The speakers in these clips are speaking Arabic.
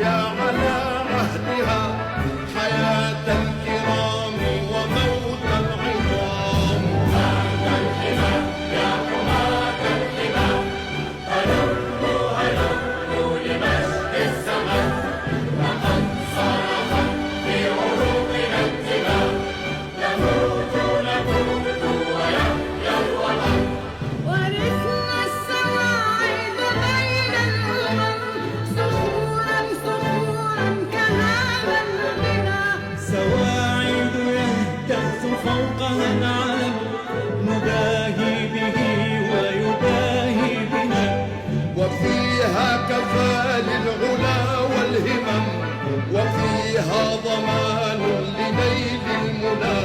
يا على عهدها حياة الكرام وموت العظام. هذا الحمى يا حماة الحمى، هللوا هللوا لمجد السماء، لقد صرخت في عروقنا الدماء، نموت نموت ويحيا الوطن. ورثنا السواعد بين الأمم، صخورا صخورا كهذا البنا. سواعد يهتز فوقها العلم، نباهي به ويباهي بنا. وفيها كفى للعلا والهمم، وفيها ضمان لنيل المنى.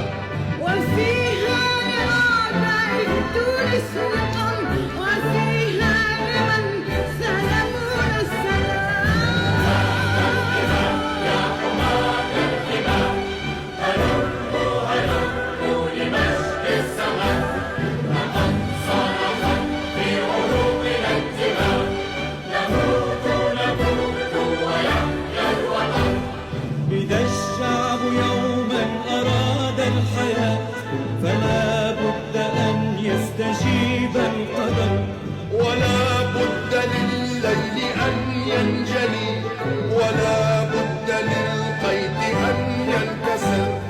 وفيها لأعداء تونس وطن، وفيها لمن سلمونا السلام. يا حماة الحمى، هللوا هللوا لمجد السماء، لقد صرخت في عروقنا الدماء، نموت نموت ويحيا الوطن. إذا الشعب يوما أراد الحياة، فلا بد أن يستجيب القدر. ولا بد لليل أن ينجلي، ولا بد للقيد أن ينكسر.